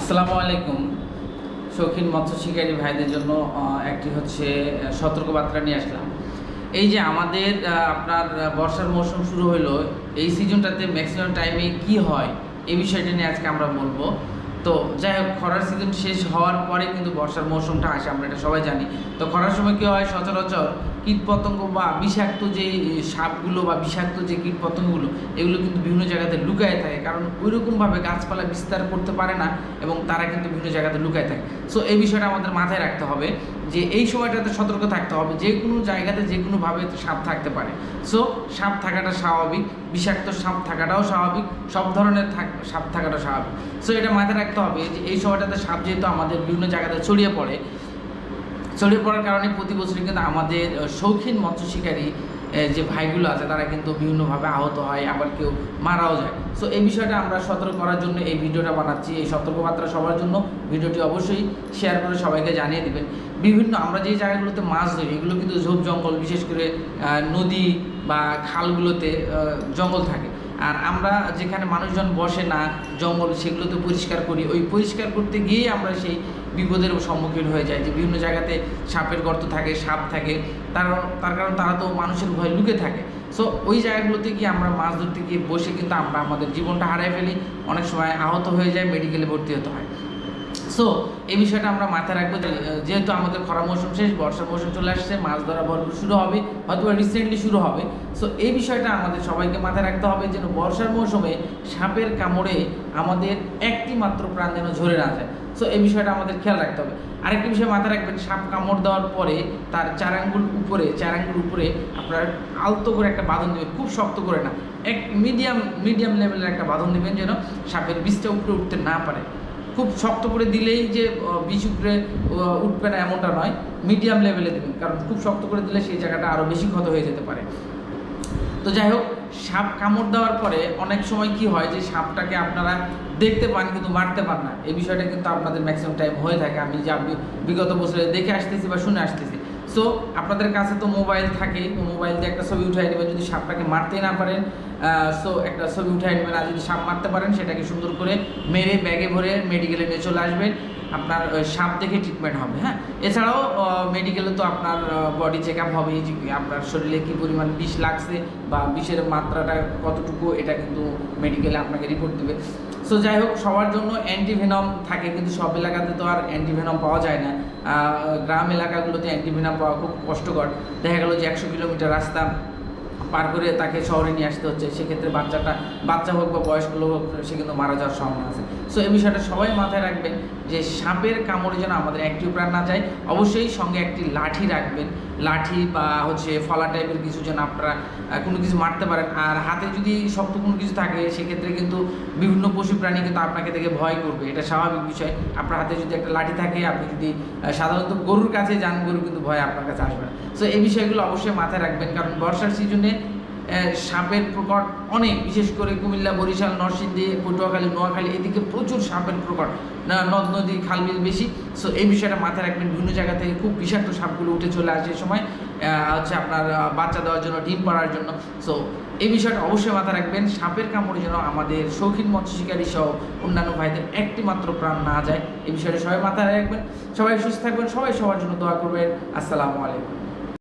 আসসালামু আলাইকুম। শৌখিন মৎস্য শিকারী ভাইদের জন্য একটি হচ্ছে সতর্কবার্তা নিয়ে আসলাম। এই যে আমাদের আপনার বর্ষার মৌসুম শুরু হলো, এই সিজনটাতে ম্যাক্সিমাম টাইমে কি হয় এই বিষয়টা নিয়ে আজকে আমরা বলবো। তো যাই হোক, খরার সিজন শেষ হওয়ার পরে কিন্তু বর্ষার মৌসুমটা আসে, আমরা এটা সবাই জানি। তো খরার সময় কী হয়, সচরাচর কীটপতঙ্গ বা বিষাক্ত যে সাপগুলো বা বিষাক্ত যে কীটপতঙ্গগুলো এগুলো কিন্তু বিভিন্ন জায়গাতে লুকায় থাকে, কারণ ওইরকমভাবে গাছপালা বিস্তার করতে পারে না এবং তারা কিন্তু বিভিন্ন জায়গাতে লুকায় থাকে। সো এই বিষয়টা আমাদের মাথায় রাখতে হবে যে এই সময়টাতে সতর্ক থাকতে হবে, যে কোনো জায়গাতে যে কোনোভাবে সাপ থাকতে পারে। সো সাপ থাকাটা স্বাভাবিক, বিষাক্ত সাপ থাকাটাও স্বাভাবিক, সব ধরনের সাপ থাকাটাও স্বাভাবিক। সো এটা মাথায় রাখতে হবে যে এই সময়টাতে সাপ যেহেতু আমাদের বিভিন্ন জায়গাতে ছড়িয়ে পড়ার কারণে প্রতি বছরই কিন্তু আমাদের শৌখিন মৎস্য শিকারী যে ভাইগুলো আছে তারা কিন্তু বিভিন্নভাবে আহত হয়, আবার কেউ মারাও যায়। সো এই বিষয়টা আমরা সতর্ক করার জন্য এই ভিডিওটা বানাচ্ছি। এই সতর্কবার্তা সবার জন্য ভিডিওটি অবশ্যই শেয়ার করে সবাইকে জানিয়ে দেবেন। আমরা যে জায়গাগুলোতে মাছ ধরি এগুলো কিন্তু ঝোপ জঙ্গল, বিশেষ করে নদী বা খালগুলোতে জঙ্গল থাকে। আর আমরা যেখানে মানুষজন বসে না, জঙ্গল, সেগুলোতে পরিষ্কার করি। ওই পরিষ্কার করতে গিয়েই আমরা সেই বিপদের সম্মুখীন হয়ে যাই যে বিভিন্ন জায়গাতে সাপের গর্ত থাকে, সাপ থাকে, তার কারণ তারা তো মানুষের ভয় লুকে থাকে। সো ওই জায়গাগুলোতে গিয়ে আমরা মাছ ধরতে গিয়ে বসে কিন্তু আমরা আমাদের জীবনটা হারিয়ে ফেলি, অনেক সময় আহত হয়ে যায়, মেডিকেলে ভর্তি হতে হয়। সো এই বিষয়টা আমরা মাথায় রাখবো, যেহেতু আমাদের খরা মৌসুম শেষ, বর্ষার মৌসুম চলে আসছে, মাছ ধরা ভরপুর শুরু হবে, হয়তো রিসেন্টলি শুরু হবে। সো এই বিষয়টা আমাদের সবাইকে মাথায় রাখতে হবে যেন বর্ষার মৌসুমে সাপের কামড়ে আমাদের একটি মাত্র প্রাণ যেন ঝরে না যায়। সো এই বিষয়টা আমাদের খেয়াল রাখতে হবে। আরেকটি বিষয় মাথায় রাখবেন, সাপ কামড় দেওয়ার পরে তার চার আঙ্গুল উপরে আপনার আলতো করে একটা বাঁধন দেবেন, খুব শক্ত করে না, এক মিডিয়াম লেভেলের একটা বাঁধন দেবেন যেন সাপের বিষটা উপরে উঠতে না পারে। খুব শক্ত করে দিলেই যে বিষ উপরে উঠবে না এমনটা নয়, মিডিয়াম লেভেলে দেবেন, কারণ খুব শক্ত করে দিলে সেই জায়গাটা আরও বেশি ক্ষত হয়ে যেতে পারে। তো যাই হোক, সাপ কামড় দেওয়ার পরে অনেক সময় কি হয় যে সাপটাকে আপনারা দেখতে পান কিন্তু মারতে পান না। এই বিষয়টা কিন্তু আপনাদের ম্যাক্সিমাম টাইম হয়ে থাকে, আমি যা বিগত বছরে দেখে আসতেছি বা শুনে আসতেছি। সো আপনাদের কাছে তো মোবাইল থাকে, মোবাইল দিয়ে একটা ছবি উঠাই নেবেন, যদি সাপটাকে মারতেই না পারেন সো একটা ছবি উঠাই নেবেন, আর যদি সাপ মারতে পারেন সেটাকে সুন্দর করে মেরে ব্যাগে ভরে মেডিকেলে নিয়ে চলে আসবেন, আপনার সাপ দেখে ট্রিটমেন্ট হবে। হ্যাঁ, এছাড়াও মেডিকেলে তো আপনার বডি চেক আপ হবে, যে আপনার শরীরে কী পরিমাণ বিষ লাগছে বা বিষের মাত্রাটা কতটুকু, এটা কিন্তু মেডিকেলে আপনাকে রিপোর্ট দেবে। সো যাই হোক, সবার জন্য অ্যান্টিভেনম থাকে, কিন্তু সব এলাকাতে তো আর অ্যান্টিভেনম পাওয়া যায় না। গ্রাম এলাকাগুলোতে অ্যান্টিভেনম পাওয়া খুব কষ্টকর। দেখা গেলো যে 100 কিলোমিটার রাস্তা পার করে তাকে শহরে নিয়ে আসতে হচ্ছে, সেক্ষেত্রে বাচ্চা হোক বা বয়স্ক লোক হোক, সে কিন্তু মারা যাওয়ার সম্ভাবনা আছে। সো এই বিষয়টা সবাই মাথায় রাখবেন যে সাপের কামড়ে যেন আমাদের একটিও প্রাণ না যায়। অবশ্যই সঙ্গে একটি লাঠি রাখবেন, লাঠি বা ফলা টাইপের কিছু যেন আপনারা কোনো কিছু মারতে পারেন। আর হাতে যদি শক্ত কোনো কিছু থাকে সেক্ষেত্রে কিন্তু বিভিন্ন পশু প্রাণী কিন্তু আপনাকে দেখে ভয় করবে, এটা স্বাভাবিক বিষয়। আপনার হাতে যদি একটা লাঠি থাকে, আপনি যদি সাধারণত গরুর কাছে যান, গরু কিন্তু ভয় আপনার কাছে আসবে না। সো এই বিষয়গুলো অবশ্যই মাথায় রাখবেন, কারণ বর্ষার সিজনে সাপের প্রকট অনেক, বিশেষ করে কুমিল্লা, বরিশাল, নরসিংদী, পটুয়াখালী, নোয়াখালী, এদিকে প্রচুর সাপের প্রকট, নদ নদী, খালবিল বেশি। সো এই বিষয়টা মাথায় রাখবেন। বিভিন্ন জায়গা থেকে খুব বিষাক্ত সাপগুলো উঠে চলে আসে সময় আপনার বাচ্চা দেওয়ার জন্য, ডিম পাড়ার জন্য। সো এই বিষয়টা অবশ্যই মাথায় রাখবেন, সাপের কামড়ে যেন আমাদের শৌখিন মৎস্য শিকারী সহ অন্যান্য ভাইদের একটি মাত্র প্রাণ না যায়। এই বিষয়টা সবাই মাথায় রাখবেন। সবাই সুস্থ থাকবেন, সবাই সবার জন্য দোয়া করবেন। আসসালামু আলাইকুম।